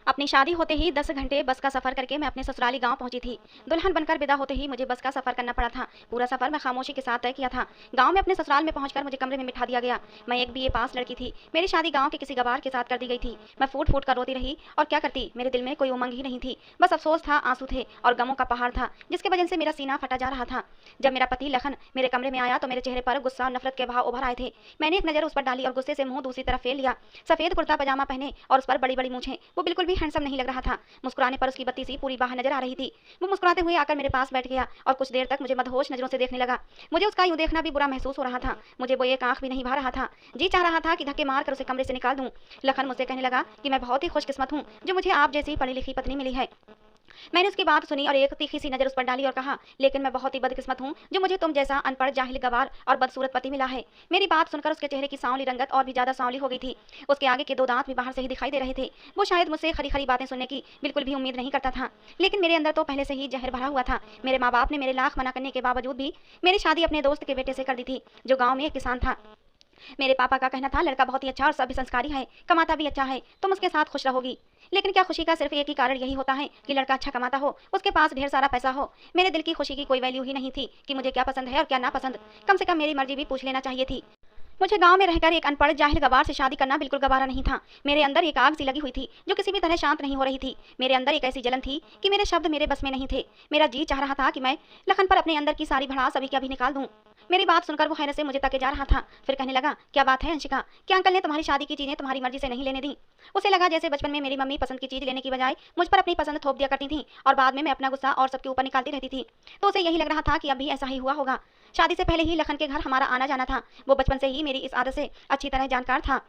अपनी शादी होते ही 10 घंटे बस का सफर करके मैं अपने ससुराली गांव पहुंची थी। दुल्हन बनकर विदा होते ही मुझे बस का सफर करना पड़ा था। पूरा सफर मैं खामोशी के साथ तय किया था। गांव में अपने ससुराल में पहुंचकर मुझे कमरे में बिठा दिया गया। मैं एक बीए पास लड़की थी। मेरी शादी गांव के किसी गवार के साथ कर दी गई थी। मैं फूट फूट कर रोती रही और क्या करती, मेरे दिल में कोई उमंग ही नहीं थी। बस अफसोस था, आंसू थे और गमों का पहाड़ था जिसकी वजह से मेरा सीना फटा जा रहा था। जब मेरा पति लखन मेरे कमरे में आया तो मेरे चेहरे पर गुस्सा और नफरत के भाव उभर आए थे। मैंने एक नजर उस पर डाली और गुस्से से मुंह दूसरी तरफ फेर लिया। सफेद कुर्ता पजामा पहने और उस पर बड़ी बड़ी मूछें, वो बिल्कुल भी हैंडसम नहीं लग रहा था। मुस्कुराने पर उसकी बत्ती सी पूरी बाह नजर आ रही थी। वो मुस्कुराते हुए आकर मेरे पास बैठ गया और कुछ देर तक मुझे मदहोश नजरों से देखने लगा। मुझे उसका यूं देखना भी बुरा महसूस हो रहा था। मुझे वो एक आंख भी नहीं भा रहा था। जी चाह रहा था कि धक्के मार कर उसे कमरे से निकाल दूं। लखन मुझसे कहने लगा कि मैं बहुत ही खुशकिस्मत हूं जो मुझे आप जैसी पढ़ी लिखी पत्नी मिली है। मैंने उसकी बात सुनी और एक तीखी सी नजर उस पर डाली और कहा, लेकिन मैं बहुत ही बदकिस्मत हूँ जो मुझे तुम जैसा अनपढ़, जाहिल, गवार और बदसूरत पति मिला है। मेरी बात सुनकर उसके चेहरे की सांवली रंगत और भी ज्यादा सांवली हो गई थी। उसके आगे के दो दांत भी बाहर से ही दिखाई दे रहे थे। वो शायद मुझसे खरी खरी बातें सुनने की बिल्कुल भी उम्मीद नहीं करता था, लेकिन मेरे अंदर तो पहले से ही जहर भरा हुआ था। मेरे माँ बाप ने मेरे लाख मना करने के बावजूद भी मेरी शादी अपने दोस्त के बेटे से कर दी थी जो गाँव में एक किसान था। मेरे पापा का कहना था, लड़का बहुत ही अच्छा और सभ्य संस्कारी है, कमाता भी अच्छा है, तुम उसके साथ खुश रहोगी। लेकिन क्या खुशी का सिर्फ एक ही कारण यही होता है कि लड़का अच्छा कमाता हो, उसके पास ढेर सारा पैसा हो? मेरे दिल की खुशी की कोई वैल्यू ही नहीं थी कि मुझे क्या पसंद है और क्या नापसंद। कम से कम मेरी मर्जी भी पूछ लेना चाहिए थी। मुझे गांव में रहकर एक अनपढ़, जाहिल, गवार से शादी करना बिल्कुल गवारा नहीं था। मेरे अंदर एक आग सी लगी हुई थी जो किसी भी तरह शांत नहीं हो रही थी। मेरे अंदर एक ऐसी जलन थी कि मेरे शब्द मेरे बस में नहीं थे। मेरा जी चाह रहा था कि मैं लखन पर अपने अंदर की सारी भड़ास अभी के अभी निकाल दूं। मेरी बात सुनकर वो हैरत से मुझे तके जा रहा था। फिर कहने लगा, क्या बात है अंशिका, क्या अंकल ने तुम्हारी शादी की चीजें तुम्हारी मर्जी से नहीं लेने दी? उसे लगा जैसे बचपन में मेरी मम्मी पसंद की चीज लेने की बजाय मुझ पर अपनी पसंद थोप दिया करती थी और बाद में मैं अपना गुस्सा और सबके ऊपर निकालती रहती थी। तो उसे यही लग रहा था कि अभी ऐसा ही हुआ होगा। शादी से पहले ही लखन के घर हमारा आना जाना था। वो बचपन से ही मेरी इस आदत से अच्छी तरह जानकार था।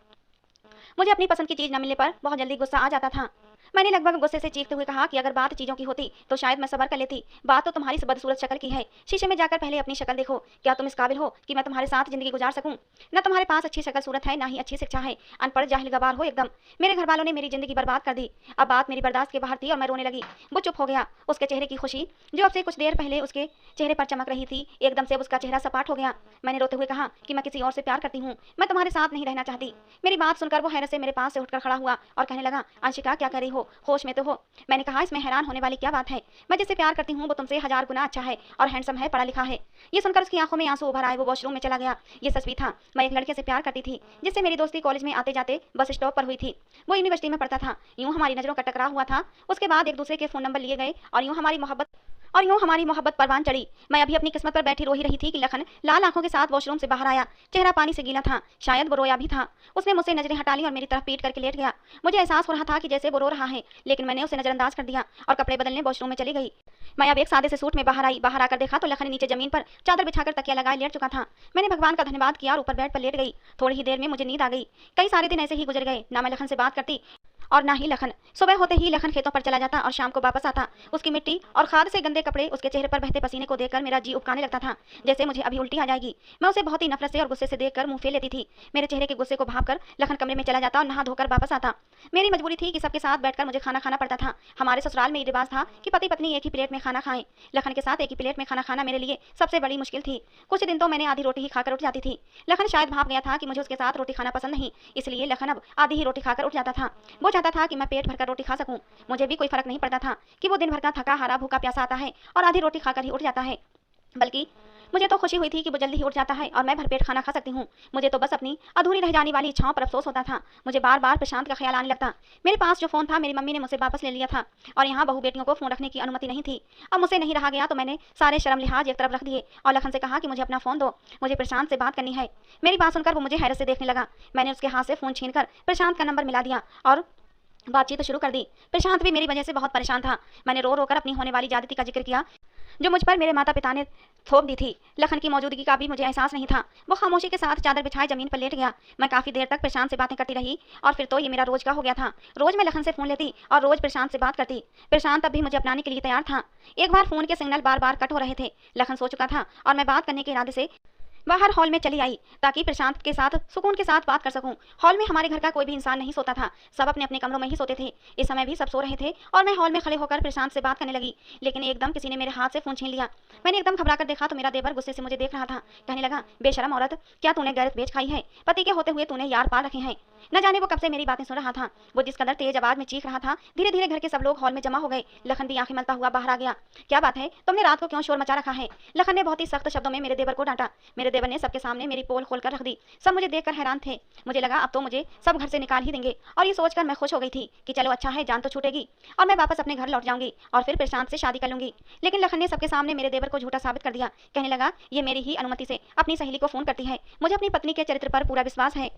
मुझे अपनी पसंद की चीज न मिलने पर बहुत जल्दी गुस्सा आ जाता था। मैंने लगभग गुस्से से चीखते हुए कहा कि अगर बात चीजों की होती तो शायद मैं सबर कर लेती। बात तो तुम्हारी बदसूरत शक्ल की है। शीशे में जाकर पहले अपनी शक्ल देखो। क्या तुम इस काबिल हो कि मैं तुम्हारे साथ जिंदगी गुजार सकूं? न तुम्हारे पास अच्छी शक्ल सूरत है, ना ही अच्छी शिक्षा है। अनपढ़, जाहिल, गवार हो एकदम। मेरे घर वालों ने मेरी जिंदगी बर्बाद कर दी। अब बात मेरी बर्दाश्त के बाहर थी और मैं रोने लगी। वो चुप हो गया। उसके चेहरे की खुशी जो अब से कुछ देर पहले उसके चेहरे पर चमक रही थी, एकदम से उसका चेहरा सपाट हो गया। मैंने रोते हुए कहा कि मैं किसी और से प्यार करती हूँ, मैं तुम्हारे साथ नहीं रहना चाहती। मेरी बात सुनकर वो हैरत से मेरे पास से उठकर खड़ा हुआ और कहने लगा, अंशिका क्या कर रही हो, होश में तो हो? मैंने कहा, इसमें हैरान होने वाली क्या बात है? मैं जिससे प्यार करती हूँ वो तुमसे 1000 गुना अच्छा है और हैंडसम है, पढ़ा लिखा है। ये सुनकर उसकी आंखों में आंसू उभर आए। वो वॉशरूम में चला गया। ये सच भी था। मैं एक लड़के से प्यार करती थी जिससे मेरी दोस्ती कॉलेज में आते जाते बस स्टॉप पर हुई थी। वो यूनिवर्सिटी में पढ़ता था। यूं हमारी नजरों का टकराव हुआ था। उसके बाद एक दूसरे के फोन नंबर लिए गए और यूं हमारी मोहब्बत परवान चढ़ी। मैं अभी अपनी किस्मत पर बैठी रो ही रही थी कि लखन लाल आंखों के साथ वॉशरूम से बाहर आया। चेहरा पानी से गीला था, शायद वो रोया भी था। उसने मुझसे नजरें हटा ली और मेरी तरफ पीट करके लेट गया। मुझे एहसास हो रहा था कि जैसे वो रो रहा है, लेकिन मैंने उसे नजरअंदाज कर दिया और कपड़े बदलने वॉशरूम में चली गई। मैं अब एक सादे से सूट में बाहर आई। बाहर आकर देखा तो लखन नीचे जमीन पर चादर बिछाकर तकिया लगाए लेट चुका था। मैंने भगवान का धन्यवाद किया और ऊपर बेड पर लेट गई। थोड़ी ही देर में मुझे नींद आ गई। कई सारे दिन ऐसे ही गुजर गए। ना मैं लखन से बात करती और ना ही लखन। सुबह होते ही लखन खेतों पर चला जाता और शाम को वापस आता। उसकी मिट्टी और खाद से गंदे कपड़े, उसके चेहरे पर बहते पसीने को देखकर मेरा जी उबकाने लगता था, जैसे मुझे अभी उल्टी आ जाएगी। मैं उसे बहुत ही नफरत से और गुस्से से देखकर मुंह फेर लेती थी। मेरे चेहरे के गुस्से को भांपकर लखन कमरे में चला जाता और नहा धोकर वापस आता। मेरी मजबूरी थी कि सबके साथ बैठकर मुझे खाना खाना पड़ता था। हमारे ससुराल में ये रिवाज था कि पति पत्नी एक ही प्लेट में खाना खाएं। लखन के साथ एक ही प्लेट में खाना खाना मेरे लिए सबसे बड़ी मुश्किल थी। कुछ दिन तो मैंने आधी रोटी ही खाकर उठ जाती थी। लखन शायद भाप गया था कि मुझे उसके साथ रोटी खाना पसंद नहीं, इसलिए लखन अब आधी ही रोटी खाकर उठ जाता था। वो चाहता था कि मैं पेट भर रोटी खा सकूं। मुझे भी कोई फर्क नहीं पड़ता था कि वो दिन भर का थका हारा भूखा प्यासा आता है और आधी रोटी खाकर ही उठ जाता है। बल्कि मुझे तो खुशी हुई थी कि वो जल्दी ही उठ जाता है और मैं भरपेट खाना खा सकती हूँ। मुझे तो बस अपनी अधूरी रह जाने वाली इच्छाओं पर अफसोस होता था। मुझे बार बार प्रशांत का ख्याल आने लगता। मेरे पास जो फोन था मेरी मम्मी ने मुझसे वापस ले लिया था और यहाँ बहू बेटियों को फोन रखने की अनुमति नहीं थी। अब मुझसे नहीं रहा गया तो मैंने सारे शर्म लिहाज एक तरफ रख दिए और लखन से कहा कि मुझे अपना फोन दो, मुझे प्रशांत से बात करनी है। मेरी बात सुनकर वो मुझे हैरत से देखने लगा। मैंने उसके हाथ से फोन छीनकर प्रशांत का नंबर मिला दिया और बातचीत शुरू कर दी। प्रशांत भी मेरी वजह से बहुत परेशान था। मैंने रो रोकर अपनी होने वाली ज्यादती का जिक्र किया जो मुझ पर मेरे माता पिता ने थोप दी थी। लखन की मौजूदगी का भी मुझे एहसास नहीं था। वो खामोशी के साथ चादर बिछाए जमीन पर लेट गया। मैं काफी देर तक प्रशांत से बातें करती रही और फिर तो ये मेरा रोज का हो गया था। रोज मैं लखन से फोन लेती और रोज प्रशांत से बात करती। प्रशांत अब भी मुझे अपनाने के लिए तैयार था। एक बार फोन के सिग्नल बार बार कट हो रहे थे। लखन सो चुका था और मैं बात करने के इरादे से बाहर हॉल में चली आई ताकि प्रशांत के साथ सुकून के साथ बात कर सकूं। हॉल में हमारे घर का कोई भी इंसान नहीं सोता था। सब अपने अपने कमरों में ही सोते थे। इस समय भी सब सो रहे थे और मैं हॉल में खड़े होकर प्रशांत से बात करने लगी, लेकिन एकदम किसी ने मेरे हाथ से फोन छीन लिया। मैंने एकदम घबरा कर देखा तो मेरा देवर गुस्से से मुझे देख रहा था। कहने लगा, बेशरम औरत, क्या तूने गैरत बेच खाई है? पति के होते हुए तूने यार पाल रखे हैं। न जाने वो कब से मेरी बातें सुन रहा था। वो जिस कदर तेज आवाज में चीख रहा था, धीरे धीरे घर के सब लोग हॉल में जमा हो गए। लखन भी आंखें मलता हुआ बाहर आ गया। क्या बात है, तुमने रात को क्यों शोर मचा रखा है? लखन ने बहुत ही सख्त शब्दों में मेरे देवर को डांटा। मेरे देवर ने सबके सामने मेरी पोल खोलकर रख दी। सब मुझे देखकर हैरान थे। मुझे लगा अब तो मुझे सब घर से निकाल ही देंगे, और ये सोचकर मैं खुश हो गई थी कि चलो अच्छा है, जान तो छूटेगी और मैं वापस अपने घर लौट जाऊंगी और फिर प्रशांत से शादी कर लूंगी। लेकिन लखन ने सबके सामने मेरे देवर को झूठा साबित कर दिया। कहने लगा, ये मेरी ही अनुमति से अपनी सहेली को फोन करती है, मुझे अपनी पत्नी के चरित्र पर पूरा विश्वास है।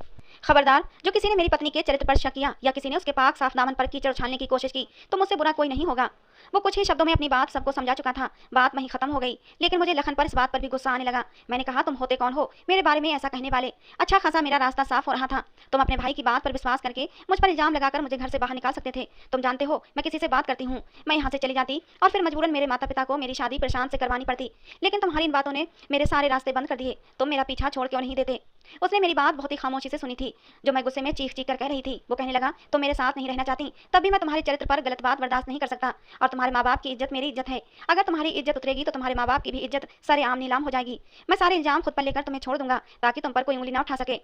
खबरदार, जो किसी ने मेरी पत्नी के चरित्र पर शक किया या किसी ने उसके पाक साफ दामन पर कीचड़ उछालने की कोशिश की तो मुझसे बुरा कोई नहीं होगा। वो कुछ ही शब्दों में अपनी बात सबको समझा चुका था। बात वहीं खत्म हो गई, लेकिन मुझे लखन पर इस बात पर भी गुस्सा आने लगा। मैंने कहा, तुम होते कौन हो मेरे बारे में ऐसा कहने वाले? अच्छा खासा मेरा रास्ता साफ हो रहा था। तुम अपने भाई की बात पर विश्वास करके मुझ पर इल्जाम लगाकर मुझे घर से बाहर निकाल सकते थे। तुम जानते हो मैं किसी से बात करती हूँ, मैं यहाँ से चली जाती और फिर मजबूरन मेरे माता पिता को मेरी शादी प्रशांत से करवानी पड़ती। लेकिन तुम्हारी इन बातों ने मेरे सारे रास्ते बंद कर दिए। तुम मेरा पीछा छोड़ क्यों नहीं देते? उसने मेरी बात बहुत ही खामोशी से सुनी थी, जो मैं गुस्से में चीख चीख कर कह रही थी। वो कहने लगा, तुम मेरे साथ नहीं रहना चाहती, तब भी मैं तुम्हारे चरित्र पर गलत बात बर्दाश्त नहीं कर सकता। और तुम्हारे माँ बाप की इज्जत मेरी इज्जत है। अगर तुम्हारी इज्जत उतरेगी तो तुम्हारे माँ बाप की भी इज्जत सरेआम नीलाम हो जाएगी। मैं सारे इल्जाम खुद पर लेकर तुम्हें छोड़ दूंगा ताकि तुम पर कोई उंगली ना उठा सके।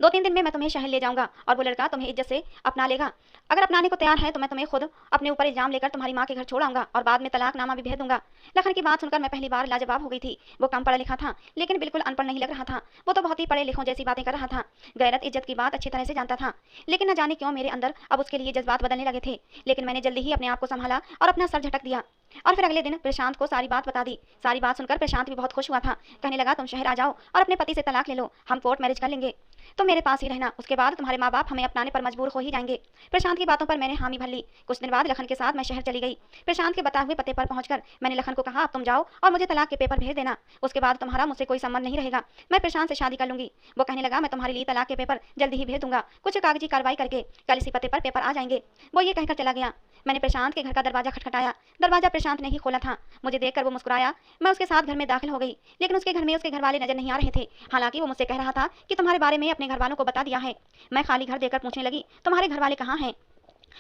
2-3 दिन में मैं तुम्हें शहर ले जाऊंगा और वो लड़का तुम्हें इज्जत से अपना लेगा। अगर अपनाने को तैयार है तो मैं तुम्हें खुद अपने ऊपर इल्जाम लेकर तुम्हारी माँ के घर छोड़ आऊंगा और बाद में तलाकनामा भी भेज दूंगा। लखन की बात सुनकर मैं पहली बार लाजवाब हो गई थी। वो कम पढ़ा लिखा था लेकिन बिल्कुल अनपढ़ नहीं लग रहा था। वो तो बहुत ही पढ़े लिखों जैसी बातें कर रहा था। गैरत इज्जत की बात अच्छी तरह से जानता था, लेकिन न जाने क्यों मेरे अंदर अब उसके लिए जज्बात बदलने लगे थे। लेकिन मैंने जल्दी ही अपने आप को संभाला और अपना सर झटक दिया और फिर अगले दिन प्रशांत को सारी बात बता दी। सारी बात सुनकर प्रशांत भी बहुत खुश हुआ था। कहने लगा, तुम शहर आ जाओ और अपने पति से तलाक ले लो, हम कोर्ट मैरिज कर लेंगे। तुम मेरे पास ही रहना, उसके बाद तुम्हारे माँ बाप हमें अपनाने पर मजबूर हो ही जाएंगे। प्रशांत की बातों पर मैंने हामी भर ली। कुछ दिन बाद लखन के साथ मैं शहर चली गई। प्रशांत के बताए हुए पते पर पहुंचकर मैंने लखन को कहा, अब तुम जाओ और मुझे तलाक के पेपर भेज देना, उसके बाद तुम्हारा मुझसे कोई संबंध नहीं रहेगा, मैं प्रशांत से शादी कर लूंगी। वो कहने लगा, मैं तुम्हारे लिए तलाक के पेपर जल्दी ही भेज दूंगा, कुछ कागजी कार्रवाई करके कल इसी पते पर पेपर आ जाएंगे। वो ये कहकर चला गया। मैंने प्रशांत के घर का दरवाजा खटखटाया। दरवाजा प्रशांत ने ही खोला था। मुझे देखकर वो मुस्कुराया। मैं उसके साथ घर में दाखिल हो गई, लेकिन उसके घर में उसके घर वाले नजर नहीं आ रहे थे। हालांकि वो मुझसे कह रहा था कि तुम्हारे बारे में अपने घर वालों को बता दिया है। मैं खाली घर देकर पूछने लगी, तुम्हारे घर वाले कहाँ हैं?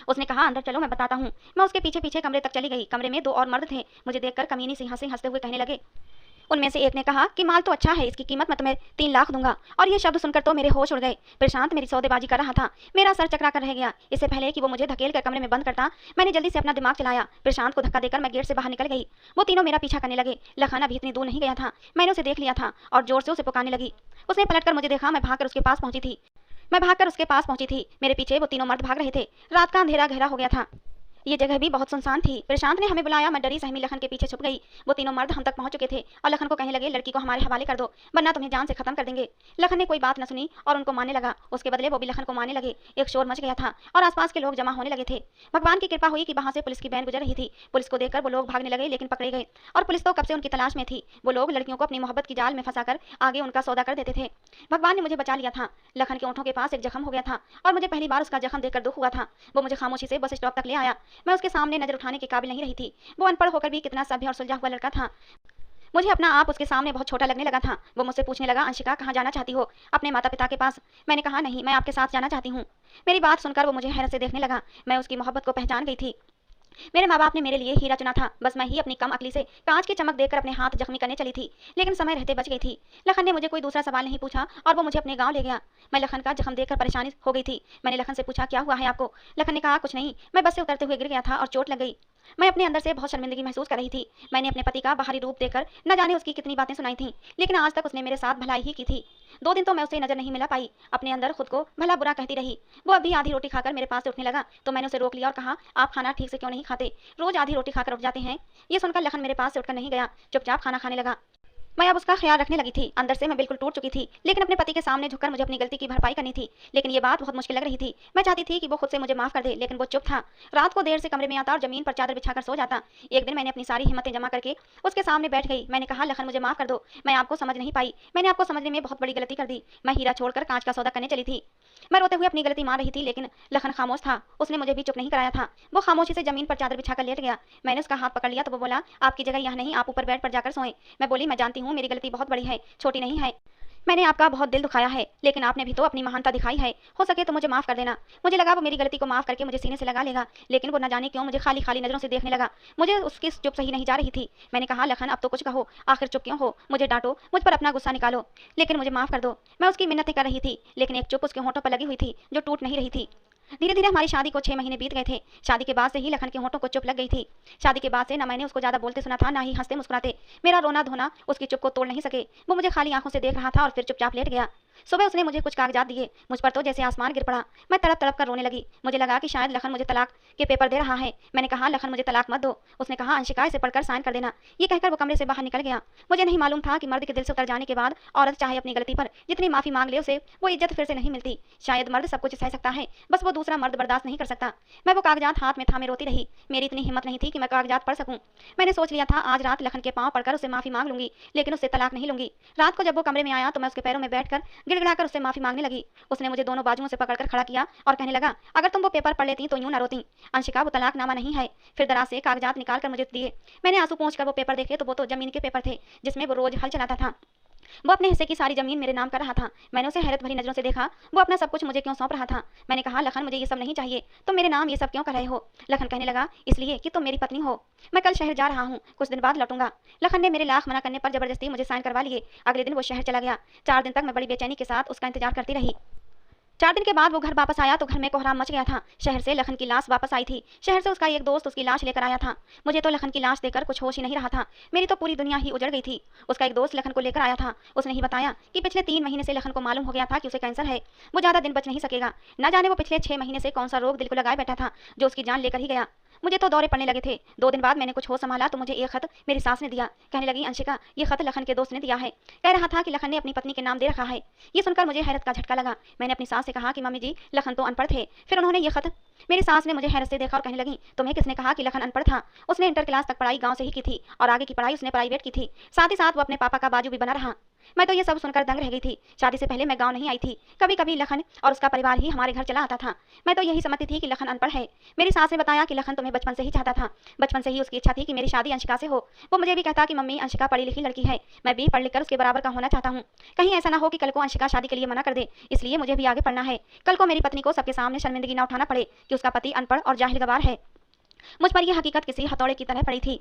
उसने कहा, अंदर चलो मैं बताता हूँ। मैं उसके पीछे पीछे कमरे तक चली गई। कमरे में 2 और मर्द थे। मुझे देखकर कमीनी सी हंसते हुए कहने लगे। उनमें से एक ने कहा कि माल तो अच्छा है, इसकी कीमत मैं तुम्हें 3 लाख दूंगा। और ये शब्द सुनकर तो मेरे होश उड़ गए। प्रशांत मेरी सौदेबाजी कर रहा था। मेरा सर चकरा कर रह गया। इससे पहले कि वो मुझे धकेल कर कमरे में बंद करता, मैंने जल्दी से अपना दिमाग चलाया। प्रशांत को धक्का देकर मैं गेट से बाहर निकल गई। वो तीनों मेरा पीछा करने लगे। लखन अभी इतनी दूर नहीं गया था। मैंने उसे देख लिया था और जोर से उसे पुकारने लगी। उसने पलटकर मुझे देखा। मैं भागकर उसके पास पहुंची थी। मेरे पीछे वो तीनों मर्द भाग रहे थे। रात का अंधेरा गहरा हो गया था। ये जगह भी बहुत सुनसान थी। प्रशांत ने हमें बुलाया। मैं डरी सहमी लखन के पीछे छुप गई। वो तीनों मर्द हम तक पहुंच चुके थे और लखन को कहने लगे, लड़की को हमारे हवाले कर दो वरना तुम्हें जान से खत्म कर देंगे। लखन ने कोई बात न सुनी और उनको मारने लगा। उसके बदले वो भी लखन को मारने लगे। एक शोर मच गया था और आसपास के लोग जमा होने लगे थे। भगवान की कृपा हुई कि वहां से पुलिस की वैन गुजर रही थी। पुलिस को देखकर वो लोग भागने लगे, लेकिन पकड़े गए और पुलिस तो कब से उनकी तलाश में थी। वो लोग लड़कियों को अपनी मोहब्बत की जाल में फंसाकर आगे उनका सौदा कर देते थे। भगवान ने मुझे बचा लिया था। लखन के ओंठों के पास एक जख्म हो गया था और मुझे पहली बार उसका जख्म देखकर दुख हुआ था। वो मुझे खामोशी से बस स्टॉप तक ले आया। मैं उसके सामने नजर उठाने के काबिल नहीं रही थी। वो अनपढ़ होकर भी कितना सभ्य और सुलझा हुआ लड़का था। मुझे अपना आप उसके सामने बहुत छोटा लगने लगा था। वो मुझसे पूछने लगा, अंशिका कहाँ जाना चाहती हो? अपने माता पिता के पास। मैंने कहा, नहीं, मैं आपके साथ जाना चाहती हूँ। मेरी बात सुनकर वो मुझे हैरत से देखने लगा। मैं उसकी मोहब्बत को पहचान गई थी। मेरे माँ बाप ने मेरे लिए हीरा चुना था। बस मैं ही अपनी कम अकली से कांच की चमक देखकर अपने हाथ जख्मी करने चली थी, लेकिन समय रहते बच गई थी। लखन ने मुझे कोई दूसरा सवाल नहीं पूछा और वो मुझे अपने गांव ले गया। मैं लखन का जख्म देखकर परेशानी हो गई थी। मैंने लखन से पूछा, क्या हुआ है आपको? लखन ने कहा, कुछ नहीं, मैं बस से उतरते हुए गिर गया था और चोट लग गई। मैं अपने अंदर से बहुत शर्मिंदगी महसूस कर रही थी। मैंने अपने पति का बाहरी रूप देखकर न जाने उसकी कितनी बातें सुनाई थी, लेकिन आज तक उसने मेरे साथ भलाई ही की थी। 2 दिन तो मैं उसे नजर नहीं मिला पाई। अपने अंदर खुद को भला बुरा कहती रही। वो अभी आधी रोटी खाकर मेरे पास से उठने लगा तो मैंने उसे रोक लिया और कहा, आप खाना ठीक से क्यों नहीं खाते? रोज आधी रोटी खाकर उठ जाते हैं। ये सुनकर लखन मेरे पास से उठकर नहीं गया, चुपचाप खाना खाने लगा। मैं अब उसका ख्याल रखने लगी थी। अंदर से मैं बिल्कुल टूट चुकी थी, लेकिन अपने पति के सामने झुककर मुझे अपनी गलती की भरपाई करनी थी। लेकिन ये बात बहुत मुश्किल लग रही थी। मैं चाहती थी कि वो खुद से मुझे माफ कर दे, लेकिन वो चुप था। रात को देर से कमरे में आता और जमीन पर चादर बिछाकर सो जाता। एक दिन मैंने अपनी सारी हिम्मतें जमा करके उसके सामने बैठ गई। मैंने कहा, लखन मुझे माफ कर दो, मैं आपको समझ नहीं पाई। मैंने आपको समझने में बहुत बड़ी गलती कर दी। मैं हीरा छोड़कर कांच का सौदा करने चली थी। मैं रोते हुए अपनी गलती मान रही थी, लेकिन लखन खामोश था। उसने मुझे भी चुप नहीं कराया था। वो खामोशी से जमीन पर चादर बिछाकर लेट गया। मैंने उसका हाथ पकड़ लिया तो वो बोला, आपकी जगह यहाँ नहीं, आप ऊपर बेड पर जाकर सोएं। मैं बोली, मैं जानती हूँ मेरी गलती बहुत बड़ी है, छोटी नहीं है। मैंने आपका बहुत दिल दुखाया है, लेकिन आपने भी तो अपनी महानता दिखाई है। हो सके तो मुझे माफ़ कर देना। मुझे लगा वो मेरी गलती को माफ़ करके मुझे सीने से लगा लेगा, लेकिन वो न जाने क्यों मुझे खाली-खाली नज़रों से देखने लगा। मुझे उसकी चुप सही नहीं जा रही थी। मैंने कहा, लखन अब तो कुछ कहो, आखिर चुप क्यों हो? मुझे डाँटो, मुझ पर अपना गुस्सा निकालो, लेकिन मुझे माफ़ कर दो। मैं उसकी मिन्नतें कर रही थी, लेकिन एक चुप उसके होठों पर लगी हुई थी, जो टूट नहीं रही थी। धीरे-धीरे हमारी शादी को 6 महीने बीत गए थे। शादी के बाद से ही लखन के होठों को चुप लग गई थी। शादी के बाद से न मैंने उसको ज़्यादा बोलते सुना था, ना ही हँसते-मुस्कुराते। मेरा रोना-धोना उसकी चुप को तोड़ नहीं सके। वो मुझे खाली आँखों से देख रहा था और फिर चुपचाप लेट गया। सुबह उसने मुझे कुछ कागजात दिए। मुझ पर तो जैसे आसमान गिर पड़ा। मैं तड़प-तड़प कर रोने लगी। मुझे लगा कि शायद लखन मुझे तलाक के पेपर दे रहा है। मैंने कहा, लखन मुझे तलाक मत दो। उसने कहा, अंशिका इसे पढ़कर साइन कर देना। ये कहकर वो कमरे से बाहर निकल गया। मुझे नहीं मालूम था कि मर्द के दिल से उतर जाने के बाद औरत चाहे अपनी गलती पर जितनी माफ़ी मांग ले, उसे वो इज्जत फिर से नहीं मिलती। शायद मर्द सब कुछ सह सकता है, बस वो दूसरा मर्द बर्दाश्त नहीं कर सकता। मैं वो कागजात हाथ में थामे रोती रही। मेरी इतनी हिम्मत नहीं थी कि मैं कागजात पढ़ सकूं। मैंने सोच लिया था आज रात लखन के पांव पड़कर उससे माफ़ी मांग लूंगी, लेकिन उससे तलाक नहीं लूंगी। रात को जब वो कमरे में आया तो मैं उसके पैरों में बैठकर गिड़गिड़ाकर उससे माफ़ी मांगने लगी। उसने मुझे दोनों बाजुओं से पकड़कर खड़ा किया और कहने लगा, अगर तुम वो पेपर पढ़ लेती तो यूं ना रोती। अंशिका, वो तलाकनामा नहीं है। फिर दराज से कागजात निकाल कर मुझे दिए। मैंने आंसू पोंछकर वो पेपर देखे तो वो तो जमीन के पेपर थे, जिसमें वो रोज हल चलाता था। वो अपने हिस्से की सारी जमीन मेरे नाम कर रहा था। मैंने उसे हैरत भरी नजरों से देखा। वो अपना सब कुछ मुझे क्यों सौंप रहा था? मैंने कहा, लखन मुझे ये सब नहीं चाहिए, तुम मेरे नाम ये सब क्यों कर रहे हो? लखन कहने लगा, इसलिए कि तुम मेरी पत्नी हो। मैं कल शहर जा रहा हूँ, कुछ दिन बाद लौटूंगा। लखन ने मेरे लाख मना करने पर जबरदस्ती मुझे साइन करवा लिए। अगले दिन वो शहर चला गया। 4 दिन तक मैं बड़ी बेचैनी के साथ उसका इंतजार करती रही। 4 दिन के बाद वो घर वापस आया तो घर में कोहराम मच गया था। शहर से लखन की लाश वापस आई थी। शहर से उसका एक दोस्त उसकी लाश लेकर आया था। मुझे तो लखन की लाश देखकर कुछ होश ही नहीं रहा था। मेरी तो पूरी दुनिया ही उजड़ गई थी। उसका एक दोस्त लखन को लेकर आया था। उसने ही बताया कि पिछले 3 महीने से लखन को मालूम हो गया था कि उसे कैंसर है। वो ज्यादा दिन बच नहीं सकेगा। न जाने वो पिछले 6 महीने से कौन सा रोग दिल को लगाए बैठा था, जो उसकी जान लेकर ही गया। मुझे तो दौरे पड़ने लगे थे। 2 दिन बाद मैंने कुछ होश संभाला तो मुझे एक खत मेरी सास ने दिया। कहने लगी, अंशिका, ये खत लखन के दोस्त ने दिया है। कह रहा था कि लखन ने अपनी पत्नी के नाम दे रखा है। ये सुनकर मुझे हैरत का झटका लगा। मैंने अपनी सास से कहा कि मम्मी जी, लखन तो अनपढ़ थे, फिर उन्होंने ये खत। मेरी सास ने मुझे हैरत से देखा और कहने लगी, तुम्हें किसने कहा कि लखन अनपढ़ था? उसने इंटर क्लास तक पढ़ाई गांव से ही की थी और आगे की पढ़ाई उसने प्राइवेट की थी। साथ ही साथ वो अपने पापा का बाजू भी बना रहा। मैं तो ये सब सुनकर दंग रह गई थी। शादी से पहले मैं गांव नहीं आई थी। कभी कभी लखन और उसका परिवार ही हमारे घर चला आता था। मैं तो यही समझती थी कि लखन अनपढ़ है। मेरी सास ने बताया कि लखन तुम्हें बचपन से ही चाहता था। बचपन से ही उसकी इच्छा थी कि मेरी शादी अंशिका से हो। वो मुझे भी कहता कि मम्मी, अंशिका पढ़ी लिखी लड़की है, मैं भी पढ़ लिख कर उसके बराबर का होना चाहता हूँ। कहीं ऐसा ना हो कि कल को अंशिका शादी के लिए मना कर दे, इसलिए मुझे भी आगे पढ़ना है। कल को मेरी पत्नी को सबके सामने शर्मिंदगी ना उठाना पड़े कि उसका पति अनपढ़ और जाहिल गवार है। मुझ पर यह हकीकत किसी हथौड़े की तरह पड़ी थी।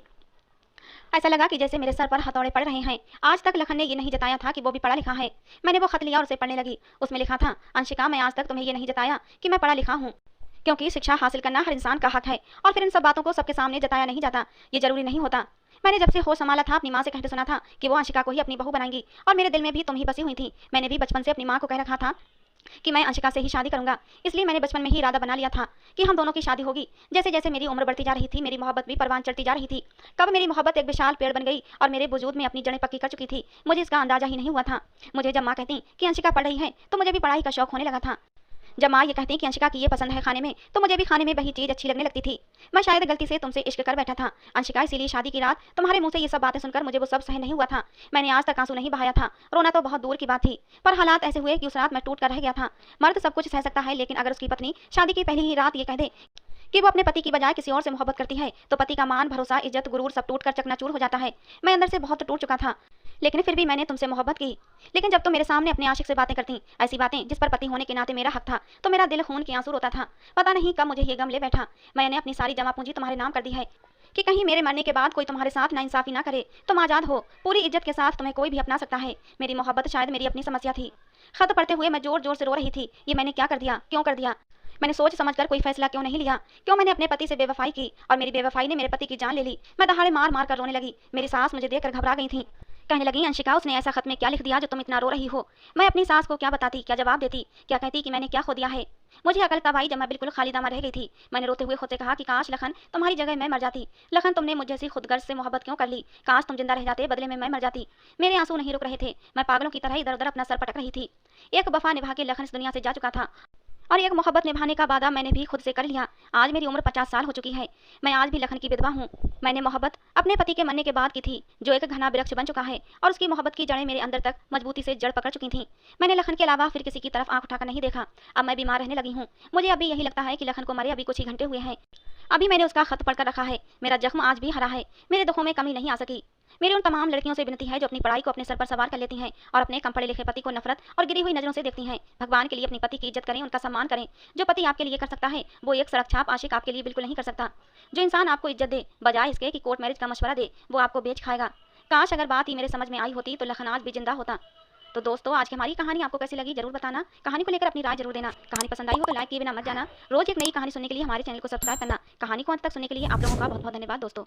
ऐसा लगा कि जैसे मेरे सर पर हथौड़े पड़ रहे हैं। आज तक लखन ने ये नहीं जताया था कि वो भी पढ़ा लिखा है। मैंने वो खत लिया और उसे पढ़ने लगी। उसमें लिखा था, अंशिका, मैं आज तक तुम्हें ये नहीं जताया कि मैं पढ़ा लिखा हूँ, क्योंकि शिक्षा हासिल करना हर इंसान का हक है और फिर इन सब बातों को सबके सामने जताया नहीं जाता। ये जरूरी नहीं होता। मैंने जब से होश संभाला था अपनी माँ से कहते सुना था कि वो अंशिका को ही अपनी बहू बनाएंगी और मेरे दिल में भी तुम ही बसी हुई थी। मैंने भी बचपन से अपनी माँ को कह रखा था कि मैं अंशिका से ही शादी करूंगा। इसलिए मैंने बचपन में ही इरादा बना लिया था कि हम दोनों की शादी होगी। जैसे जैसे मेरी उम्र बढ़ती जा रही थी, मेरी मोहब्बत भी परवान चढ़ती जा रही थी। कब मेरी मोहब्बत एक विशाल पेड़ बन गई और मेरे वजूद में अपनी जड़ें पक्की कर चुकी थी, मुझे इसका अंदाजा ही नहीं हुआ था। मुझे जब माँ कहती कि अंशिका पढ़ रही है तो मुझे भी पढ़ाई का शौक होने लगा था। जब माँ ये कहती कि अंशिका की ये पसंद है खाने में, तो मुझे भी खाने में वही चीज अच्छी लगने लगती थी। मैं शायद गलती से तुमसे इश्क कर बैठा था अंशिका, इसीलिए शादी की रात तुम्हारे मुंह से ये सब बातें सुनकर मुझे वो सब सहन नहीं हुआ था। मैंने आज तक आंसू नहीं बहाया था। रोना तो बहुत दूर की बात थी, पर हालात ऐसे हुए कि उस रात मैं टूट कर रह गया था। मर्द सब कुछ सह सकता है, लेकिन अगर उसकी पत्नी शादी की पहली ही रात ये कह दे कि वो अपने पति की बजाय किसी और से मोहब्बत करती है, तो पति का मान, भरोसा, इज्जत, गुरूर सब टूट कर चकनाचूर हो जाता है। मैं अंदर से बहुत टूट चुका था, लेकिन फिर भी मैंने तुमसे मोहब्बत की। लेकिन जब तुम मेरे सामने अपने आशिक से बातें करती, ऐसी बातें जिस पर पति होने के नाते मेरा हक था, तो मेरा दिल खून के आंसू रोता था। पता नहीं कब मुझे ये गम ले बैठा। मैंने अपनी सारी जमा पूंजी तुम्हारे नाम कर दी है कि कहीं मेरे मरने के बाद कोई तुम्हारे साथ नाइंसाफी ना करे। तुम आजाद हो, पूरी इज्जत के साथ तुम्हें कोई भी अपना सकता है। मेरी मोहब्बत शायद मेरी अपनी समस्या थी। खत पढ़ते हुए मैं जोर जोर से रो रही थी। ये मैंने क्या कर दिया, क्यों कर दिया? मैंने सोच समझकर कोई फैसला क्यों नहीं लिया? क्यों मैंने अपने पति से बेवफाई की और मेरी बेवफाई ने मेरे पति की जान ले ली? मैं दहाड़े मार मार कर रोने लगी। मेरी सास मुझे देखकर घबरा गई थी। कहने लगी, अंशिका, उसने ऐसा खत में क्या लिख दिया जो तुम इतना रो रही हो? मैं अपनी सास को क्या बताती, क्या जवाब देती, क्या कहती कि मैंने क्या खो दिया है? मुझे अकल तब आई जब मैं बिल्कुल खाली दामा रह गई थी। मैंने रोते हुए खुद से कहा कि काश लखन तुम्हारी जगह मैं मर जाती। लखन, तुमने मुझे जैसी खुदगर्ज से मोहब्बत क्यों कर ली? काश तुम जिंदा रह जाते, बदले में मैं मर जाती। मेरे आंसू नहीं रुक रहे थे। मैं पागलों की तरह इधर उधर अपना सर पटक रही थी। एक वफा निभा के लखन इस दुनिया से जा चुका था और एक मोहब्बत निभाने का वादा मैंने भी खुद से कर लिया। आज मेरी उम्र 50 साल हो चुकी है। मैं आज भी लखन की विधवा हूँ। मैंने मोहब्बत अपने पति के मरने के बाद की थी, जो एक घना वृक्ष बन चुका है और उसकी मोहब्बत की जड़ें मेरे अंदर तक मजबूती से जड़ पकड़ चुकी थीं। मैंने लखन के अलावा फिर किसी की तरफ आंख उठाकर नहीं देखा। अब मैं बीमार रहने लगी हूँ। मुझे अभी यही लगता है कि लखन को मरे अभी कुछ ही घंटे हुए हैं। अभी मैंने उसका खत पढ़कर रखा है। मेरा जख्म आज भी हरा है। मेरे दुखों में कमी नहीं आ सकी। मेरी उन तमाम लड़कियों से विनती है जो अपनी पढ़ाई को अपने सर पर सवार कर लेती हैं और अपने कम पढ़े लिखे पति को नफरत और गिरी हुई नजरों से देखती हैं। भगवान के लिए अपने पति की इज्जत करें, उनका सम्मान करें। जो पति आपके लिए कर सकता है वो एक सड़क छाप आशिक आपके लिए बिल्कुल नहीं कर सकता। जो इंसान आपको इज्जत दे बजाय इसके कि कोर्ट मैरिज का मशवरा दे, वो आपको बेच खाएगा। काश अगर बात ही मेरे समझ में आई होती तो लखन आज भी जिंदा होता। तो दोस्तों, आज की हमारी कहानी आपको कैसी लगी जरूर बताना। कहानी को लेकर अपनी राय जरूर देना। कहानी पसंद आई हो तो लाइक किए बिना मत जाना। रोज एक नई कहानी सुनने के लिए हमारे चैनल को सब्सक्राइब करना। कहानी को अंत तक सुनने के लिए आप लोगों का बहुत बहुत धन्यवाद दोस्तों।